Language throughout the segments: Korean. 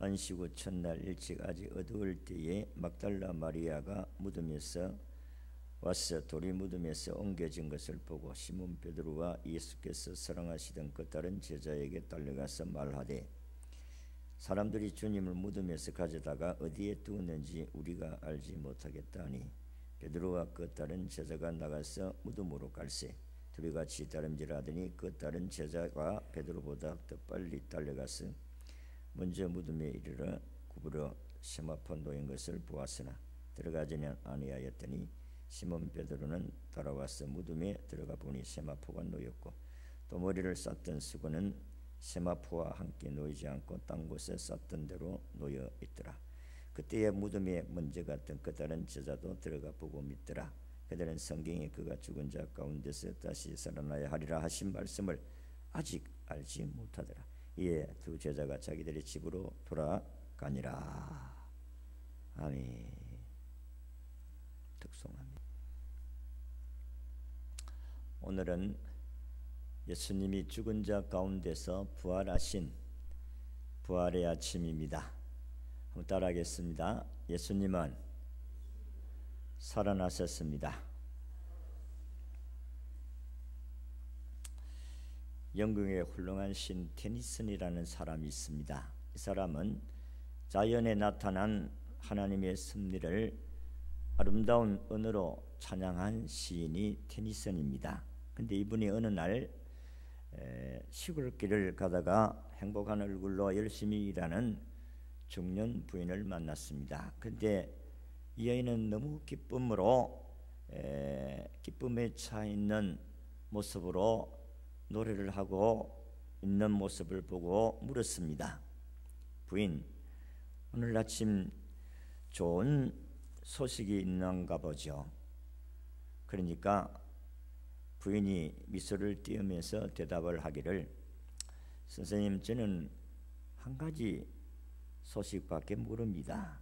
안식 후 첫날 일찍 아직 어두울 때에 막달라 마리아가 무덤에서 와서 돌이 무덤에서 옮겨진 것을 보고 시몬 베드로와 예수께서 사랑하시던 그 다른 제자에게 달려가서 말하되 사람들이 주님을 무덤에서 가져다가 어디에 두었는지 우리가 알지 못하겠다니 베드로와 그 다른 제자가 나가서 무덤으로 갈새 둘이 같이 다름질하더니 그 다른 제자가 베드로보다 더 빨리 달려가서 먼저 무덤에 이르러 구부러 세마포 놓인 것을 보았으나 들어가지는 아니하였더니 시몬 베드로는 따라와서 무덤에 들어가 보니 세마포가 놓였고 또 머리를 쌌던 수건은 세마포와 함께 놓이지 않고 딴 곳에 쌌던 대로 놓여 있더라. 그때에 무덤에 먼저 갔던 그 다른 제자도 들어가 보고 믿더라. 그들은 성경에 그가 죽은 자 가운데서 다시 살아나야 하리라 하신 말씀을 아직 알지 못하더라. 이에 두 제자가 자기들의 집으로 돌아가니라. 아멘. 특송합니다. 오늘은 예수님이 죽은 자 가운데서 부활하신 부활의 아침입니다. 한번 따라하겠습니다. 예수님은 살아나셨습니다. 영국의 훌륭한 신 테니슨이라는 사람이 있습니다. 이 사람은 자연에 나타난 하나님의 섭리를 아름다운 언어로 찬양한 시인이 테니슨입니다. 근데 이분이 어느 날 시골길을 가다가 행복한 얼굴로 열심히 일하는 중년 부인을 만났습니다. 근데 이 여인은 너무 기쁨에 차 있는 모습으로 노래를 하고 있는 모습을 보고 물었습니다. 부인, 오늘 아침 좋은 소식이 있는가 보죠. 그러니까 부인이 미소를 띄우면서 대답을 하기를, 선생님, 저는 한 가지 소식밖에 모릅니다.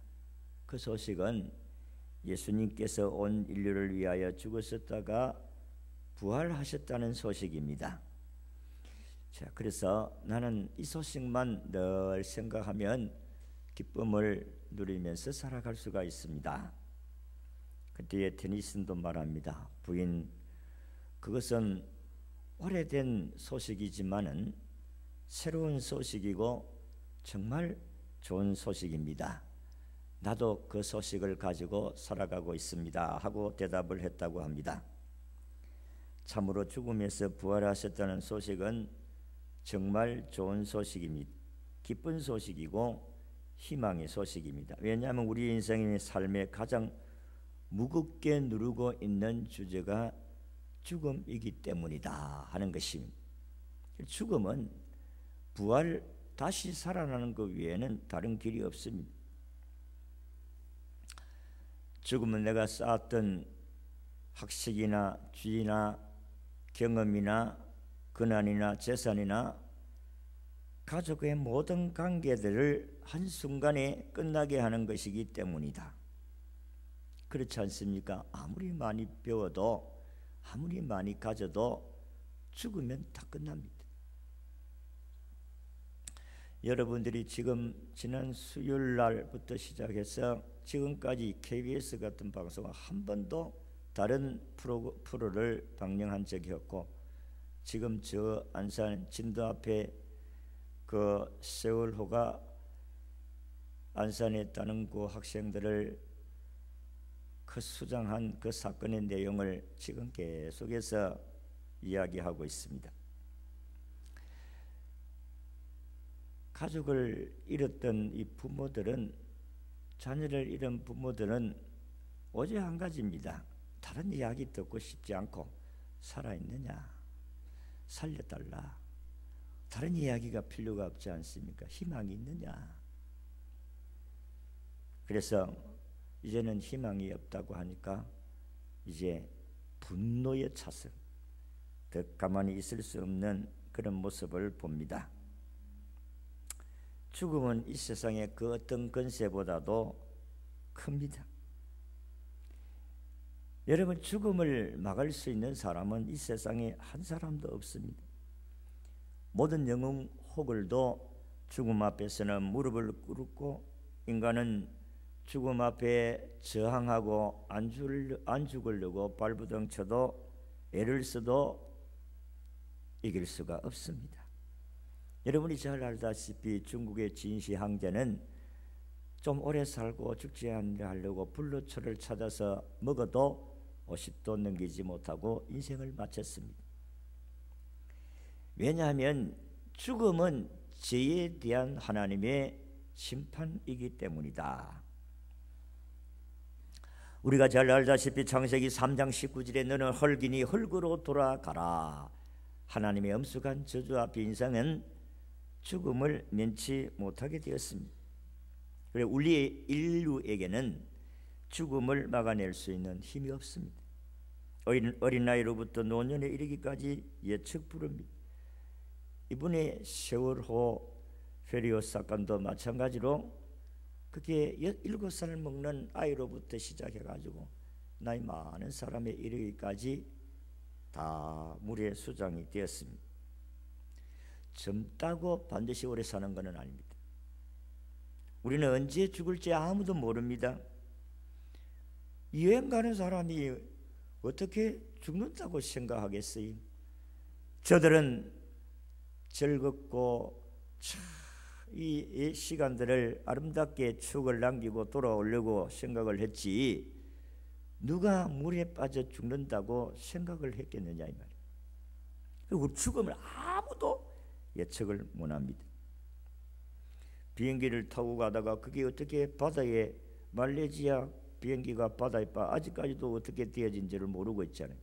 그 소식은 예수님께서 온 인류를 위하여 죽으셨다가 부활하셨다는 소식입니다. 자, 그래서 나는 이 소식만 늘 생각하면 기쁨을 누리면서 살아갈 수가 있습니다. 그때에 테니슨도 말합니다. 부인, 그것은 오래된 소식이지만은 새로운 소식이고 정말 좋은 소식입니다. 나도 그 소식을 가지고 살아가고 있습니다 하고 대답을 했다고 합니다. 참으로 죽음에서 부활하셨다는 소식은 정말 좋은 소식입니다. 기쁜 소식이고 희망의 소식입니다. 왜냐하면 우리 인생의 삶에 가장 무겁게 누르고 있는 주제가 죽음이기 때문이다 하는 것입니다. 죽음은 부활, 다시 살아나는 것 외에는 다른 길이 없습니다. 죽음은 내가 쌓았던 학식이나 지위나 경험이나 근한이나 재산이나 가족의 모든 관계들을 한순간에 끝나게 하는 것이기 때문이다. 그렇지 않습니까? 아무리 많이 배워도 아무리 많이 가져도 죽으면 다 끝납니다. 여러분들이 지금 지난 수요일 날부터 시작해서 지금까지 KBS 같은 방송은 한 번도 다른 프로를 방영한 적이 없고, 지금 저 안산 진도 앞에 그 세월호가 안산에 있다는 그 학생들을 그 수장한 그 사건의 내용을 지금 계속해서 이야기하고 있습니다. 가족을 잃었던 이 부모들은, 자녀를 잃은 부모들은 오직 한 가지입니다. 다른 이야기 듣고 싶지 않고, 살아있느냐, 살려달라, 다른 이야기가 필요가 없지 않습니까? 희망이 있느냐. 그래서 이제는 희망이 없다고 하니까 이제 분노에 차서 더 가만히 있을 수 없는 그런 모습을 봅니다. 죽음은 이 세상의 그 어떤 권세보다도 큽니다. 여러분, 죽음을 막을 수 있는 사람은 이 세상에 한 사람도 없습니다. 모든 영웅 호글도 죽음 앞에서는 무릎을 꿇고 인간은 죽음 앞에 저항하고 안 죽으려고 발부둥 쳐도 애를 써도 이길 수가 없습니다. 여러분이 잘 알다시피 중국의 진시 황제는 좀 오래 살고 죽지 않으려 하려고 불로초를 찾아서 먹어도 50도 넘기지 못하고 인생을 마쳤습니다. 왜냐하면 죽음은 죄에 대한 하나님의 심판이기 때문이다. 우리가 잘 알다시피 창세기 3장 19절에 너는 헐기니 헐그로 돌아가라. 하나님의 엄숙한 저주 앞에 인생은 죽음을 면치 못하게 되었습니다. 그리고 우리 인류에게는 죽음을 막아낼 수 있는 힘이 없습니다. 어린 나이로부터 노년에 이르기까지 예측 불허입니다. 이번에 세월호 페리오 사건도 마찬가지로 그게 7살 먹는 아이로부터 시작해가지고 나이 많은 사람에 이르기까지 다 물에 수장이 되었습니다. 젊다고 반드시 오래 사는 것은 아닙니다. 우리는 언제 죽을지 아무도 모릅니다. 여행 가는 사람이 어떻게 죽는다고 생각하겠어요? 저들은 즐겁고 이 시간들을 아름답게 추억을 남기고 돌아오려고 생각을 했지 누가 물에 빠져 죽는다고 생각을 했겠느냐 이 말이에요. 그리고 죽음을 아무도 예측을 못합니다. 비행기를 타고 가다가 그게 어떻게 바다에 말레이시아 비행기가 바다에 아직까지도 어떻게 되어진지를 모르고 있잖아요.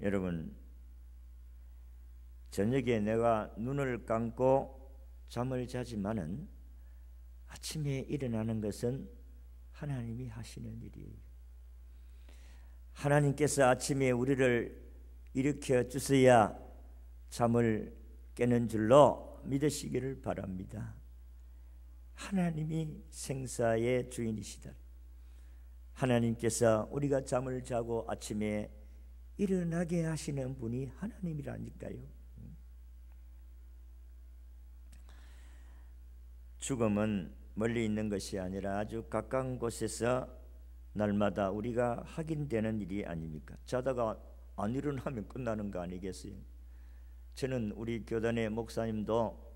여러분, 저녁에 내가 눈을 감고 잠을 자지만은 아침에 일어나는 것은 하나님이 하시는 일이에요. 하나님께서 아침에 우리를 일으켜 주셔야 잠을 깨는 줄로 믿으시기를 바랍니다. 하나님이 생사의 주인이시다. 하나님께서 우리가 잠을 자고 아침에 일어나게 하시는 분이 하나님이라니까요. 죽음은 멀리 있는 것이 아니라 아주 가까운 곳에서 날마다 우리가 확인되는 일이 아닙니까? 자다가 안 일어나면 끝나는 거 아니겠어요? 저는 우리 교단의 목사님도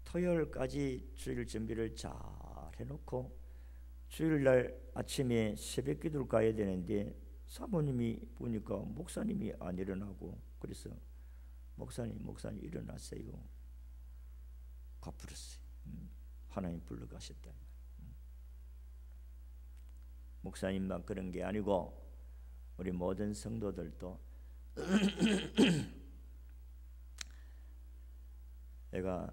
토요일까지 주일 준비를 잘 해놓고 주일날 아침에 새벽 기도를 가야 되는데 사모님이 보니까 목사님이 안 일어나고 그래서 목사님 일어나세요. 갚으랬어요. 하나님 불러가셨다. 목사님만 그런 게 아니고 우리 모든 성도들도 내가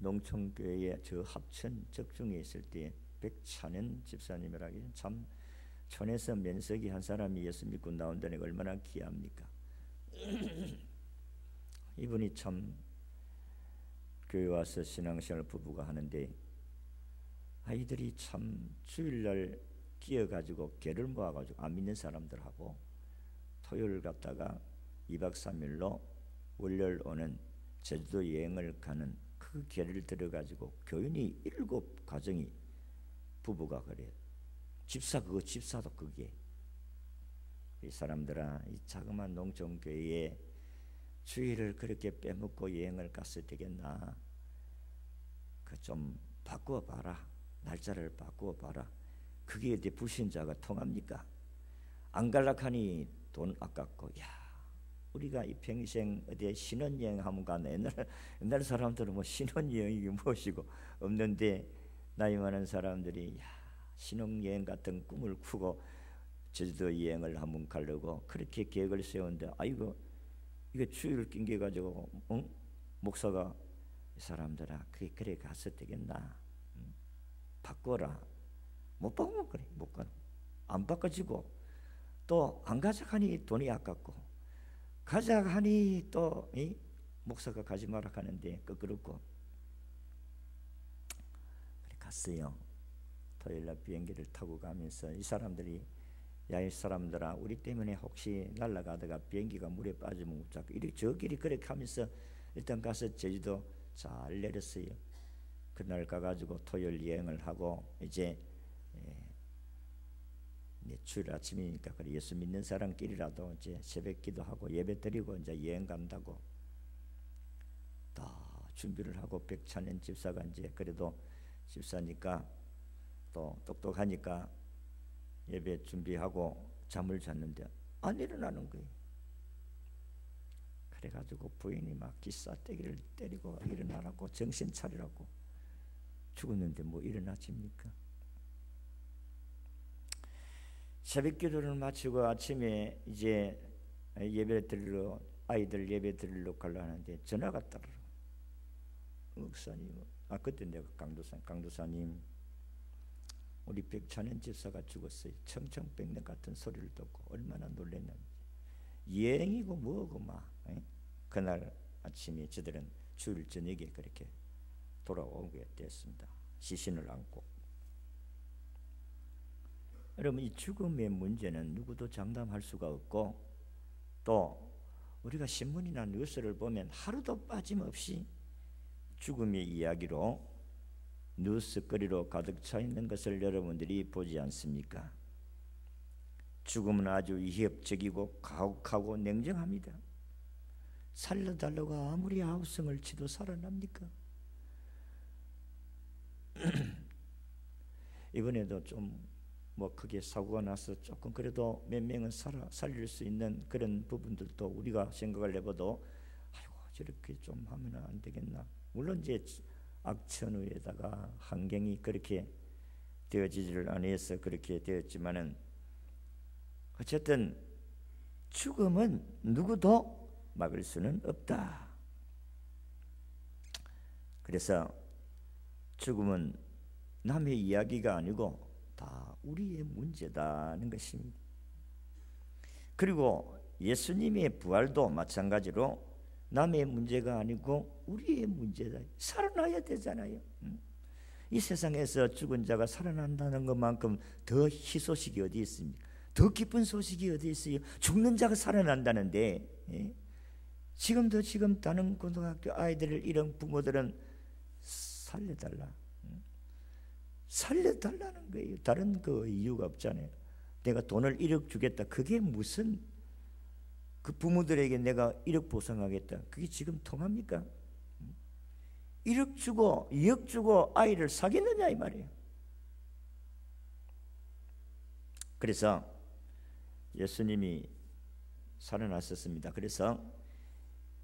농촌교회에 저 합천 적중에 있을 때 백찬현 집사님이라기 참 촌에서 면석이 한 사람이 예수 믿고 나온다는 게 얼마나 귀합니까? 이분이 참 교회 와서 신앙생활 부부가 하는데 아이들이 참 주일날 끼어가지고 개를 모아가지고 안 믿는 사람들하고 토요일 갔다가 2박 3일로 월요일 오는 제주도 여행을 가는 그 개를 들어가지고 교인이 7가정이 부부가 그래요. 집사도 그게. 이 사람들아, 이 자그마한 농촌교회에 주일을 그렇게 빼먹고 여행을 갔어야 되겠나? 그 좀 바꾸어 봐라. 날짜를 바꾸어 봐라. 그게 어디 불신자가 통합니까? 안 갈락하니 돈 아깝고, 야, 우리가 이 평생 어디에 신혼여행 하면 가네. 옛날 사람들은 뭐 신혼여행이 무엇이고 없는데 나이 많은 사람들이 야, 신혼여행 같은 꿈을 꾸고 제주도 여행을 한번 가려고 그렇게 계획을 세웠는데 아이고 이거 주일을 낑겨 가지고 목사가 이 사람들아 그래 갔을 되겠나? 바꿔라. 못 바꾸면 그래 못 가. 안 바꿔지고 또 안 가져가니 돈이 아깝고 가져가니 또 목사가 가지 마라 하는데 그렇고 그래 갔어요. 토요일날 비행기를 타고 가면서 이 사람들이 야 이 사람들아 우리 때문에 혹시 날아가다가 비행기가 물에 빠지면 어쩌고 이리 저끼리 그렇게 하면서 일단 가서 제주도 잘 내렸어요. 그날 가가지고 토요일 여행을 하고 이제 주일 아침이니까 그래 예수 믿는 사람끼리라도 이제 새벽 기도하고 예배 드리고 이제 여행 간다고 다 준비를 하고 백찬현 집사가 이제 그래도 집사니까 또 똑똑하니까 예배 준비하고 잠을 잤는데 안 일어나는 거예요. 그래가지고 부인이 막 기싸대기를 때리고 일어나라고 정신 차리라고. 죽었는데 뭐 일어나집니까? 새벽 기도를 마치고 아침에 이제 예배 드리러 아이들 예배 드리러 가려 하는데 전화가 따르러. 목사님, 그때 내가 강도사님 우리 백찬현 집사가 죽었어요. 청청백년 같은 소리를 듣고 얼마나 놀랐는지. 여행이고 뭐고 막 그날 아침에 저들은 주일 저녁에 그렇게 돌아오게 됐습니다. 시신을 안고. 여러분, 이 죽음의 문제는 누구도 장담할 수가 없고 또 우리가 신문이나 뉴스를 보면 하루도 빠짐없이 죽음의 이야기로 뉴스거리로 가득 차 있는 것을 여러분들이 보지 않습니까? 죽음은 아주 위협적이고 가혹하고 냉정합니다. 살려달라고 아무리 아우성을 치도 살아납니까? 이번에도 좀 뭐 크게 사고가 나서 조금 그래도 몇 명은 살릴 수 있는 그런 부분들도 우리가 생각을 해봐도 아이고 저렇게 좀 하면 안 되겠나. 물론 이제 악천후에다가 환경이 그렇게 되어지지를 않아서 그렇게 되었지만은 어쨌든 죽음은 누구도 막을 수는 없다. 그래서 죽음은 남의 이야기가 아니고 다 우리의 문제다는 것입니다. 그리고 예수님의 부활도 마찬가지로 남의 문제가 아니고 우리의 문제다. 살아나야 되잖아요. 이 세상에서 죽은 자가 살아난다는 것만큼 더 희소식이 어디 있습니까? 더 기쁜 소식이 어디 있어요? 죽는 자가 살아난다는데 지금 다른 고등학교 아이들을 잃은 부모들은 살려달라는 거예요. 다른 그 이유가 없잖아요. 내가 돈을 1억 주겠다. 그게 무슨 그 부모들에게 내가 1억 보상하겠다. 그게 지금 통합니까? 1억 주고 2억 주고 아이를 사겠느냐 이 말이에요. 그래서 예수님이 살아나셨습니다. 그래서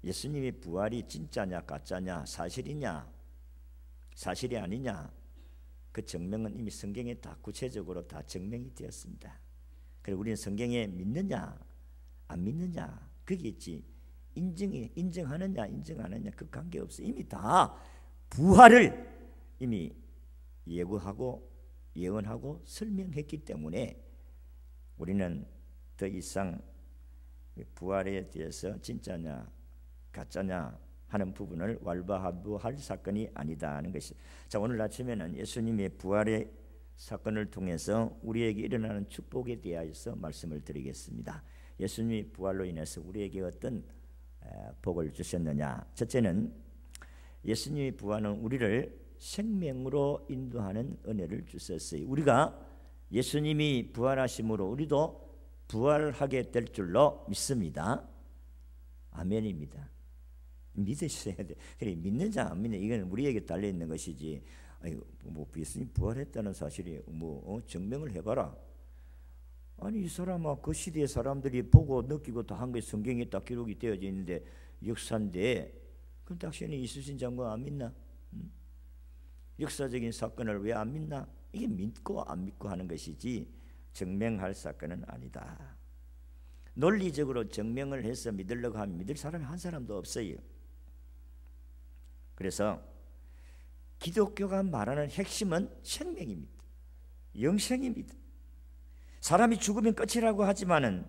예수님의 부활이 진짜냐 가짜냐 사실이냐 사실이 아니냐 그 증명은 이미 성경에 다 구체적으로 다 증명이 되었습니다. 그리고 우리는 성경에 믿느냐 안 믿느냐 그게 있지 인정하느냐 인정 안 하느냐 그 관계없어. 이미 다 부활을 이미 예고하고 예언하고 설명했기 때문에 우리는 더 이상 부활에 대해서 진짜냐 가짜냐 하는 부분을 왈가왈부할 사건이 아니다는 것이. 자, 오늘 아침에는 예수님의 부활의 사건을 통해서 우리에게 일어나는 축복에 대하여서 말씀을 드리겠습니다. 예수님의 부활로 인해서 우리에게 어떤 복을 주셨느냐. 첫째는 예수님의 부활은 우리를 생명으로 인도하는 은혜를 주셨어요. 우리가 예수님이 부활하심으로 우리도 부활하게 될 줄로 믿습니다. 아멘입니다. 믿으셔야 돼. 그래, 믿는 자 안 믿는 이건 우리에게 달려 있는 것이지. 뭐 예수님 부활했다는 사실이 증명을 해봐라. 아니 이 사람아 그 시대의 사람들이 보고 느끼고 다 한 게 성경에 딱 기록이 되어져 있는데 역사인데 그럼 당신이 이수신 장관 안 믿나? 역사적인 사건을 왜 안 믿나? 이게 믿고 안 믿고 하는 것이지 증명할 사건은 아니다. 논리적으로 증명을 해서 믿으려고 하면 믿을 사람이 한 사람도 없어요. 그래서 기독교가 말하는 핵심은 생명입니다. 영생입니다. 사람이 죽으면 끝이라고 하지만은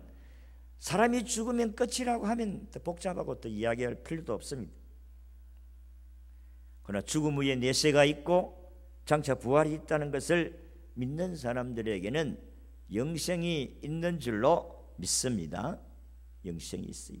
사람이 죽으면 끝이라고 하면 더 복잡하고 또 이야기할 필요도 없습니다. 그러나 죽음 후에 내세가 있고 장차 부활이 있다는 것을 믿는 사람들에게는 영생이 있는 줄로 믿습니다. 영생이 있어요.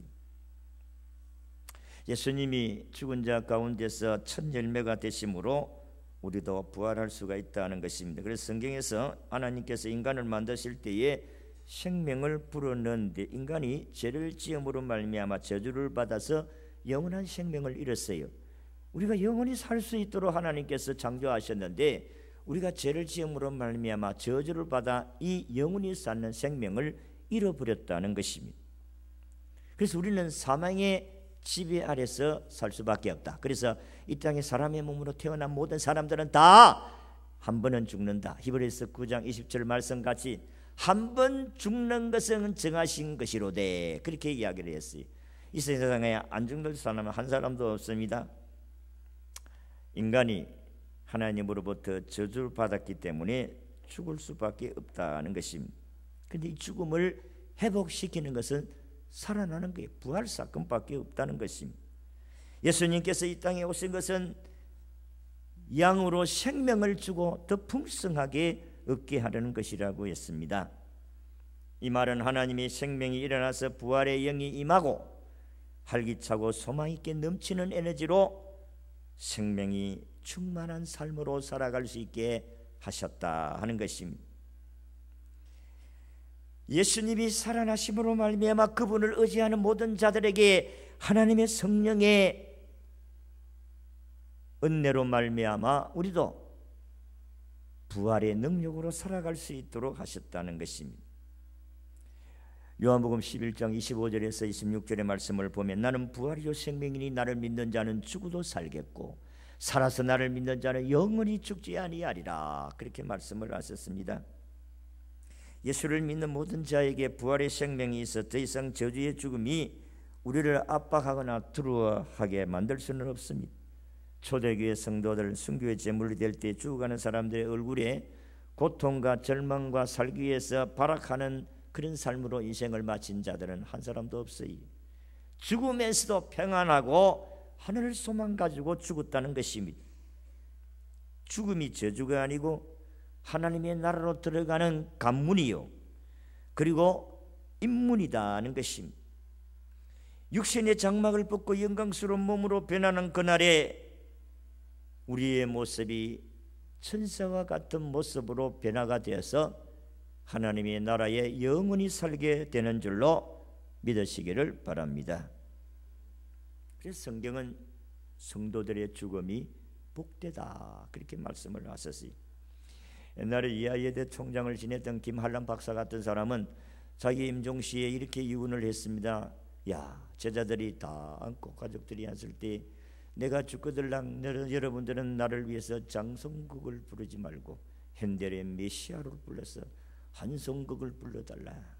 예수님이 죽은 자 가운데서 첫 열매가 되심으로 우리도 부활할 수가 있다는 것입니다. 그래서 성경에서 하나님께서 인간을 만드실 때에 생명을 불어넣는데 인간이 죄를 지음으로 말미암아 저주를 받아서 영원한 생명을 잃었어요. 우리가 영원히 살 수 있도록 하나님께서 창조하셨는데 우리가 죄를 지음으로 말미암아 저주를 받아 이 영원히 사는 생명을 잃어버렸다는 것입니다. 그래서 우리는 사망의 지배 아래서 살 수밖에 없다. 그래서 이 땅에 사람의 몸으로 태어난 모든 사람들은 다 한 번은 죽는다. 히브리서 9장 20절 말씀같이 한 번 죽는 것은 정하신 것이로되 그렇게 이야기를 했어요. 이 세상에 안 죽는 사람은 한 사람도 없습니다. 인간이 하나님으로부터 저주를 받았기 때문에 죽을 수밖에 없다는 것입니다. 그런데 이 죽음을 회복시키는 것은 살아나는 거예요. 부활 사건밖에 없다는 것입니다. 예수님께서 이 땅에 오신 것은 양으로 생명을 주고 더 풍성하게 얻게 하려는 것이라고 했습니다. 이 말은 하나님의 생명이 일어나서 부활의 영이 임하고 활기차고 소망 있게 넘치는 에너지로 생명이 충만한 삶으로 살아갈 수 있게 하셨다 하는 것입니다. 예수님이 살아나심으로 말미암아 그분을 의지하는 모든 자들에게 하나님의 성령의 은혜로 말미암아 우리도 부활의 능력으로 살아갈 수 있도록 하셨다는 것입니다. 요한복음 11장 25절에서 26절의 말씀을 보면 나는 부활이요 생명이니 나를 믿는 자는 죽어도 살겠고 살아서 나를 믿는 자는 영원히 죽지 아니하리라 그렇게 말씀을 하셨습니다. 예수를 믿는 모든 자에게 부활의 생명이 있어 더 이상 저주의 죽음이 우리를 압박하거나 두려워하게 만들 수는 없습니다. 초대교회 성도들 순교의 제물이 될 때 죽어가는 사람들의 얼굴에 고통과 절망과 살기 위해서 발악하는 그런 삶으로 인생을 마친 자들은 한 사람도 없어요. 죽으면서도 평안하고 하늘을 소망 가지고 죽었다는 것입니다. 죽음이 저주가 아니고 하나님의 나라로 들어가는 관문이요 그리고 입문이다는 것입니다. 육신의 장막을 벗고 영광스러운 몸으로 변하는 그날에 우리의 모습이 천사와 같은 모습으로 변화가 되어서 하나님의 나라에 영원히 살게 되는 줄로 믿으시기를 바랍니다. 그래서 성경은 성도들의 죽음이 복되다 그렇게 말씀을 하셨어요. 옛날에 이하예대 총장을 지냈던 김한란 박사 같은 사람은 자기 임종시에 이렇게 유언을 했습니다. 야, 제자들이 다 앉고 가족들이 앉을 때 내가 죽거들랑 여러분들은 나를 위해서 장성국을 부르지 말고 핸델의 메시아를 불러서 한송극을 불러달라.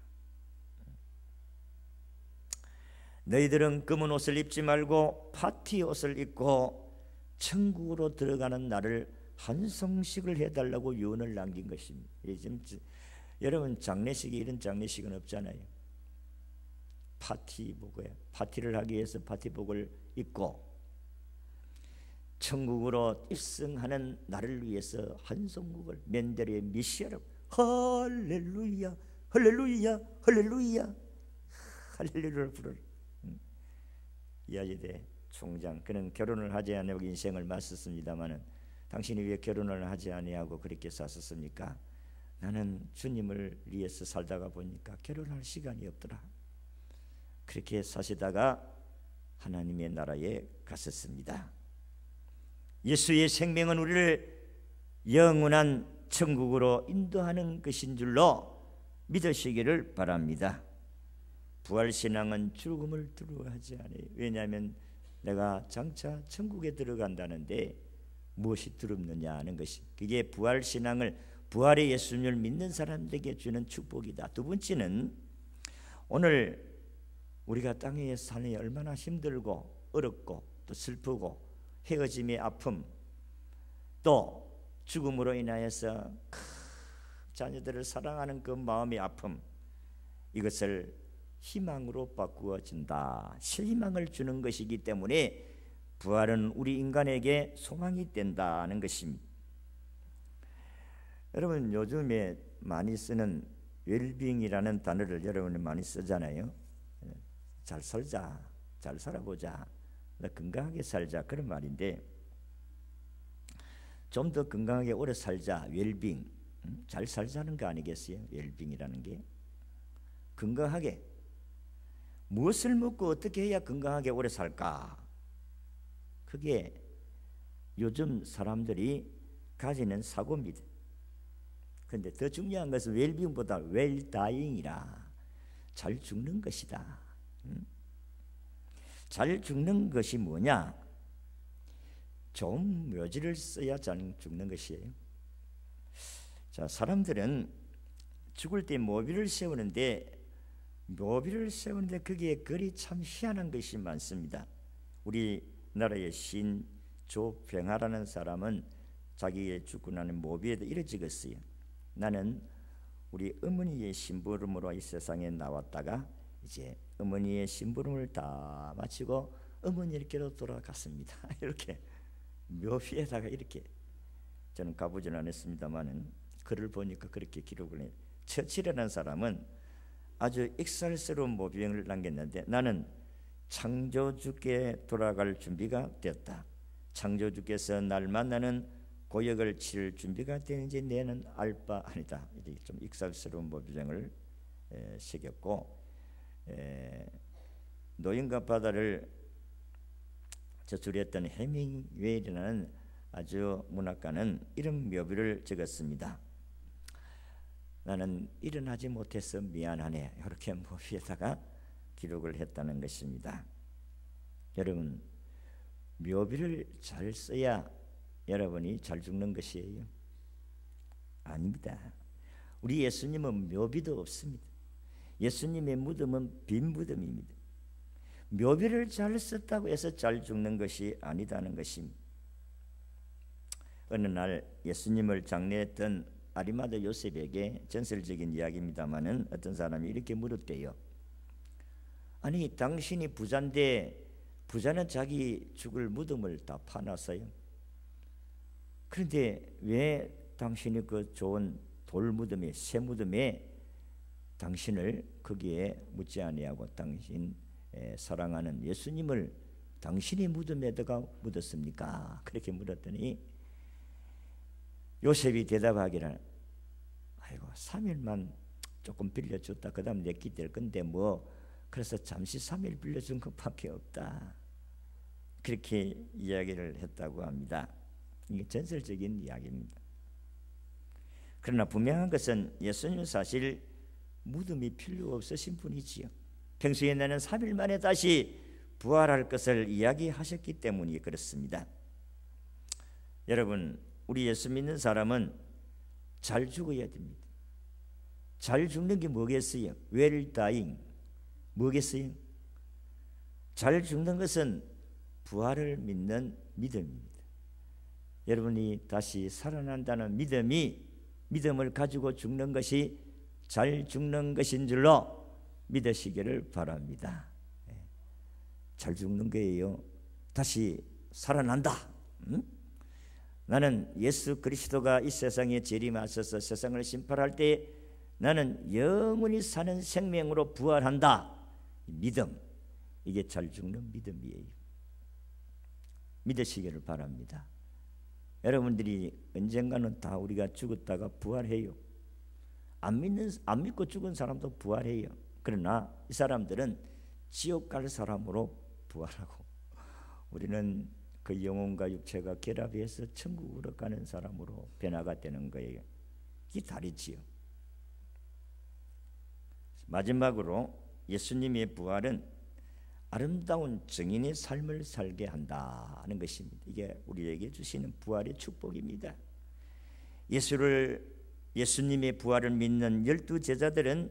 너희들은 검은 옷을 입지 말고 파티 옷을 입고 천국으로 들어가는 날을 한송식을 해달라고 유언을 남긴 것입니다. 지금 여러분 장례식에 이런 장례식은 없잖아요. 파티복에 파티를 하기 위해서 파티복을 입고 천국으로 입성하는 나를 위해서 한송국을 맨델의 메시아라고 할렐루야 할렐루야 할렐루야 할렐루야를 부르라. 이하예대 총장 그는 결혼을 하지 않고 인생을 마쳤습니다마는 당신이 왜 결혼을 하지 아니하고 그렇게 사셨습니까? 나는 주님을 위해서 살다가 보니까 결혼할 시간이 없더라. 그렇게 사시다가 하나님의 나라에 갔었습니다. 예수의 생명은 우리를 영원한 천국으로 인도하는 것인 줄로 믿으시기를 바랍니다. 부활신앙은 죽음을 두려워하지 않아요. 왜냐하면 내가 장차 천국에 들어간다는데 무엇이 두렵느냐 하는 것이 그게 부활신앙을 부활의 예수님을 믿는 사람들에게 주는 축복이다. 두 번째는 오늘 우리가 땅에 사는 얼마나 힘들고 어렵고 또 슬프고 헤어짐의 아픔 또 죽음으로 인하여서 자녀들을 사랑하는 그 마음의 아픔 이것을 희망으로 바꾸어진다. 실희망을 주는 것이기 때문에 부활은 우리 인간에게 소망이 된다는 것입니다. 여러분 요즘에 많이 쓰는 웰빙이라는 단어를 여러분이 많이 쓰잖아요. 잘 살자, 잘 살아보자, 건강하게 살자 그런 말인데, 좀 더 건강하게 오래 살자, 웰빙, 잘 살자는 거 아니겠어요? 웰빙이라는 게 건강하게, 무엇을 먹고 어떻게 해야 건강하게 오래 살까? 그게 요즘 사람들이 가지는 사고입니다. 그런데 더 중요한 것은 웰빙보다 웰다잉이라, 잘 죽는 것이다. 잘 죽는 것이 뭐냐? 좋은 묘지를 써야 잘 죽는 것이에요. 자, 사람들은 죽을 때 묘비를 세우는데 거기에 글이 참 희한한 것이 많습니다. 우리나라의 시인 조병하라는 사람은 자기의 죽고 나는 묘비에도 이래 적었어요. 나는 우리 어머니의 심부름으로 이 세상에 나왔다가 이제 어머니의 심부름을 다 마치고 어머니께로 돌아갔습니다. 이렇게 묘비에다가 이렇게, 저는 가보지는 않았습니다만은 글을 보니까 그렇게 기록을 해요. 처칠이라는 사람은 아주 익살스러운 묘비를 남겼는데, 나는 창조주께 돌아갈 준비가 되었다. 창조주께서 날 만나는 고역을 치를 준비가 되는지 내는 알 바 아니다. 이렇게 좀 익살스러운 묘비를 새겼고, 노인과 바다를 저술했던 해밍웨이라는 아주 문학가는 이런 묘비를 적었습니다. 나는 일어나지 못해서 미안하네. 이렇게 묘비에다가 기록을 했다는 것입니다. 여러분, 묘비를 잘 써야 여러분이 잘 죽는 것이에요? 아닙니다. 우리 예수님은 묘비도 없습니다. 예수님의 무덤은 빈 무덤입니다. 묘비를 잘 썼다고 해서 잘 죽는 것이 아니다는 것입니다. 어느 날 예수님을 장례했던 아리마다 요셉에게, 전설적인 이야기입니다마는, 어떤 사람이 이렇게 물었대요. 아니, 당신이 부자인데 부자는 자기 죽을 무덤을 다 파놨어요. 그런데 왜 당신이 그 좋은 돌 무덤에, 새 무덤에 당신을 거기에 묻지 아니하고 당신 사랑하는 예수님을 당신의 무덤에다가 묻었습니까? 그렇게 물었더니 요셉이 대답하기를, 아이고 3일만 조금 빌려줬다 그 다음 내기 될 건데 뭐, 그래서 잠시 3일 빌려준 것밖에 없다. 그렇게 이야기를 했다고 합니다. 이게 전설적인 이야기입니다. 그러나 분명한 것은 예수님은 사실 무덤이 필요 없으신 분이지요. 평소에 나는 3일 만에 다시 부활할 것을 이야기하셨기 때문이 그렇습니다. 여러분, 우리 예수 믿는 사람은 잘 죽어야 됩니다. 잘 죽는 게 뭐겠어요? well dying, 뭐겠어요? 잘 죽는 것은 부활을 믿는 믿음입니다. 여러분이 다시 살아난다는 믿음을 가지고 죽는 것이 잘 죽는 것인 줄로 믿으시기를 바랍니다. 잘 죽는 거예요. 다시 살아난다. 나는 예수 그리스도가 이 세상에 재림하셔서 세상을 심판할 때 나는 영원히 사는 생명으로 부활한다. 믿음, 이게 잘 죽는 믿음이에요. 믿으시기를 바랍니다. 여러분들이 언젠가는 다 우리가 죽었다가 부활해요. 안 믿고 죽은 사람도 부활해요. 그러나 이 사람들은 지옥 갈 사람으로 부활하고, 우리는 그 영혼과 육체가 결합해서 천국으로 가는 사람으로 변화가 되는 거예요. 이게 다르지요. 마지막으로 예수님의 부활은 아름다운 증인의 삶을 살게 한다는 것입니다. 이게 우리에게 주시는 부활의 축복입니다. 예수님의 부활을 믿는 12 제자들은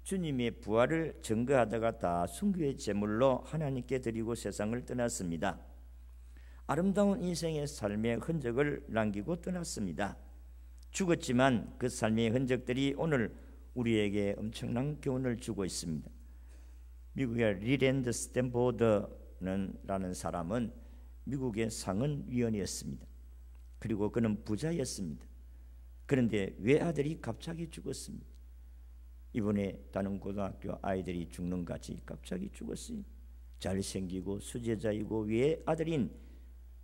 주님의 부활을 증거하다가 다 순교의 제물로 하나님께 드리고 세상을 떠났습니다. 아름다운 인생의 삶의 흔적을 남기고 떠났습니다. 죽었지만 그 삶의 흔적들이 오늘 우리에게 엄청난 교훈을 주고 있습니다. 미국의 리랜드 스탠포드라는 사람은 미국의 상원위원이었습니다. 그리고 그는 부자였습니다. 그런데 외아들이 갑자기 죽었습니다. 이번에 다른 고등학교 아이들이 죽는 같이 갑자기 죽었어요. 잘생기고 수제자이고 외아들인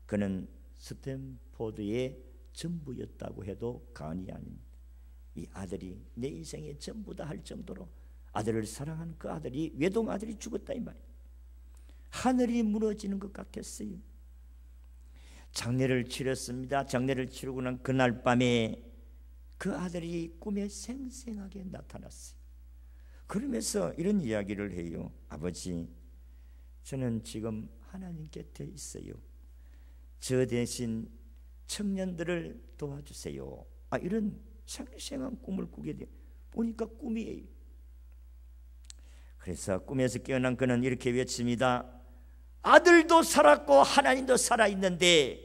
그는 스탠포드의 전부였다고 해도 과언이 아닙니다. 이 아들이 내 인생의 전부다 할 정도로 아들을 사랑한 그 아들이, 외동 아들이 죽었다 이 말이에요. 하늘이 무너지는 것 같겠어요. 장례를 치렀습니다. 장례를 치르고 난 그날 밤에 그 아들이 꿈에 생생하게 나타났어요. 그러면서 이런 이야기를 해요. 아버지, 저는 지금 하나님 곁에 있어요. 저 대신 청년들을 도와주세요. 이런 생생한 꿈을 꾸게 돼요. 보니까 꿈이에요. 그래서 꿈에서 깨어난 그는 이렇게 외칩니다. 아들도 살았고 하나님도 살아있는데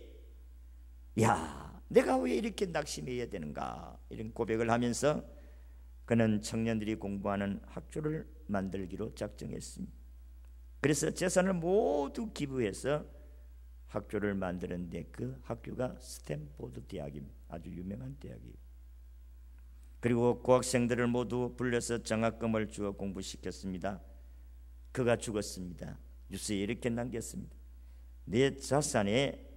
야, 내가 왜 이렇게 낙심해야 되는가, 이런 고백을 하면서 그는 청년들이 공부하는 학교를 만들기로 작정했습니다. 그래서 재산을 모두 기부해서 학교를 만드는데 그 학교가 스탠포드 대학입니다. 아주 유명한 대학이에요. 그리고 고학생들을 모두 불러서 장학금을 주어 공부시켰습니다. 그가 죽었습니다. 뉴스에 이렇게 남겼습니다. 내 자산에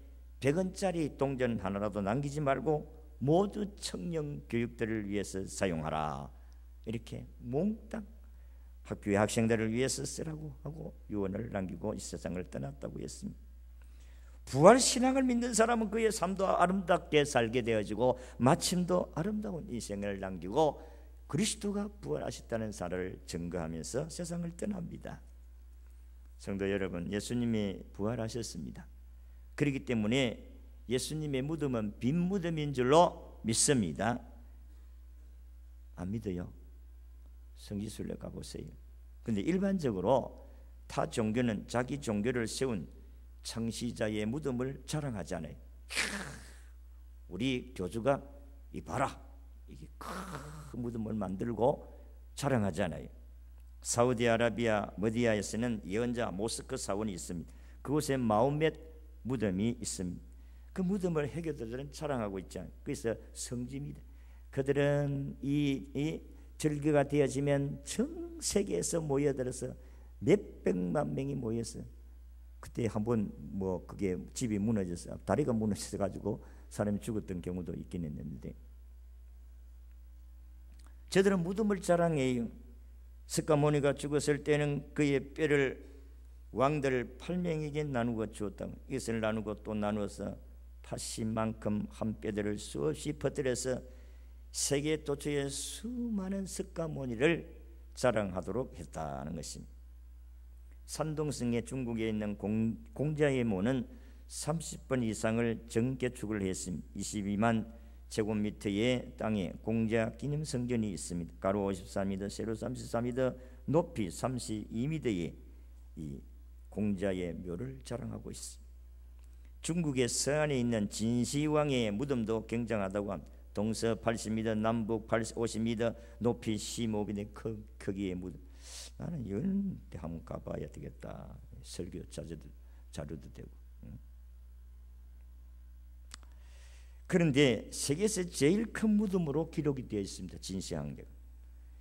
100원짜리 동전 하나라도 남기지 말고 모두 청년 교육들을 위해서 사용하라. 이렇게 몽땅 학교의 학생들을 위해서 쓰라고 하고 유언을 남기고 이 세상을 떠났다고 했습니다. 부활 신앙을 믿는 사람은 그의 삶도 아름답게 살게 되어지고 마침도 아름다운 인생을 남기고 그리스도가 부활하셨다는 사실을 증거하면서 세상을 떠납니다. 성도 여러분, 예수님이 부활하셨습니다. 그렇기 때문에 예수님의 무덤은 빈 무덤인 줄로 믿습니다. 안 믿어요? 성지순례 가보세요. 근데 일반적으로 타 종교는 자기 종교를 세운 창시자의 무덤을 자랑하잖아요. 우리 교주가 이봐라, 이게 큰 무덤을 만들고 자랑하잖아요. 사우디아라비아 머디아에서는 예언자 모스크 사원이 있습니다. 그곳에 마호멧 무덤이 있습니다. 그 무덤을 해교들은 자랑하고 있잖아요. 그래서 성지입니다. 그들은 이 절기가 되어지면 전 세계에서 모여들어서 몇백만 명이 모여서, 그때 한번 그게 집이 무너져서 다리가 무너져 가지고 사람이 죽었던 경우도 있긴 했는데, 저들은 무덤을 자랑해요. 스가모니가 죽었을 때는 그의 뼈를 왕들 8명에게 나누어 주었다고. 이것을 나누고 또 나누어서 팥씨만큼 한 뼈들을 수없이 퍼뜨려서 세계 도처의 수많은 스가모니를 자랑하도록 했다는 것입니다. 산동성의 중국에 있는 공자의 모는 30번 이상을 정개축을 했습니다. 22만 제곱미터의 땅에 공자 기념 성전이 있습니다. 가로 54m, 세로 33m, 높이 32m의 이 공자의 묘를 자랑하고 있습니다. 중국의 서안에 있는 진시황의 무덤도 굉장하다고 합니다. 동서 80m, 남북 50m, 높이 15m 크기의 무덤. 나는 이런 데 한번 가봐야 되겠다. 설교 자료도 되고. 그런데 세계에서 제일 큰 무덤으로 기록이 되어 있습니다. 진시황제가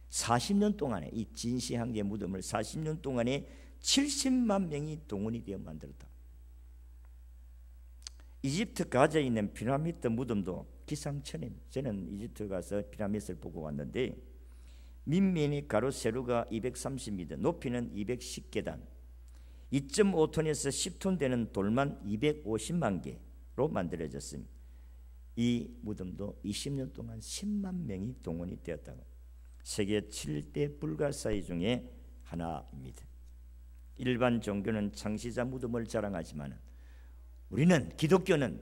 40년 동안에, 이 진시황제 무덤을 40년 동안에 70만 명이 동원이 되어 만들었다. 이집트 가자에 있는 피라미드 무덤도 기상천외입니다. 저는 이집트 가서 피라미드를 보고 왔는데 밑면이 가로 세로가 230m, 높이는 210계단, 2.5톤에서 10톤 되는 돌만 250만 개로 만들어졌습니다. 이 무덤도 20년 동안 10만 명이 동원이 되었다고. 세계 7대 불가사의 중에 하나입니다. 일반 종교는 창시자 무덤을 자랑하지만 우리는, 기독교는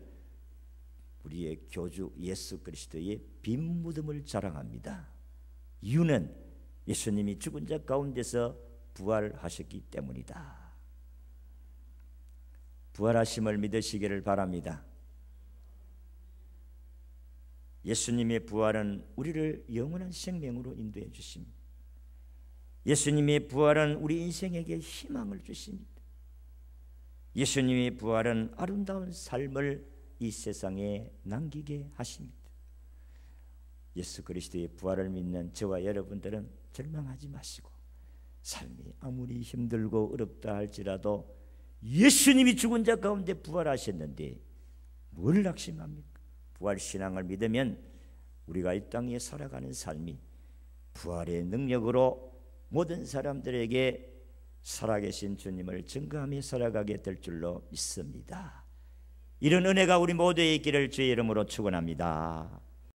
우리의 교주 예수 그리스도의 빈 무덤을 자랑합니다. 이유는 예수님이 죽은 자 가운데서 부활하셨기 때문이다. 부활하심을 믿으시기를 바랍니다. 예수님의 부활은 우리를 영원한 생명으로 인도해 주십니다. 예수님의 부활은 우리 인생에게 희망을 주십니다. 예수님의 부활은 아름다운 삶을 이 세상에 남기게 하십니다. 예수 그리스도의 부활을 믿는 저와 여러분들은 절망하지 마시고 삶이 아무리 힘들고 어렵다 할지라도 예수님이 죽은 자 가운데 부활하셨는데 뭘 낙심합니까? 부활신앙을 믿으면 우리가 이 땅에 살아가는 삶이 부활의 능력으로 모든 사람들에게 살아계신 주님을 증거하며 살아가게 될 줄로 믿습니다. 이런 은혜가 우리 모두의 있기를 주의 이름으로 축원합니다.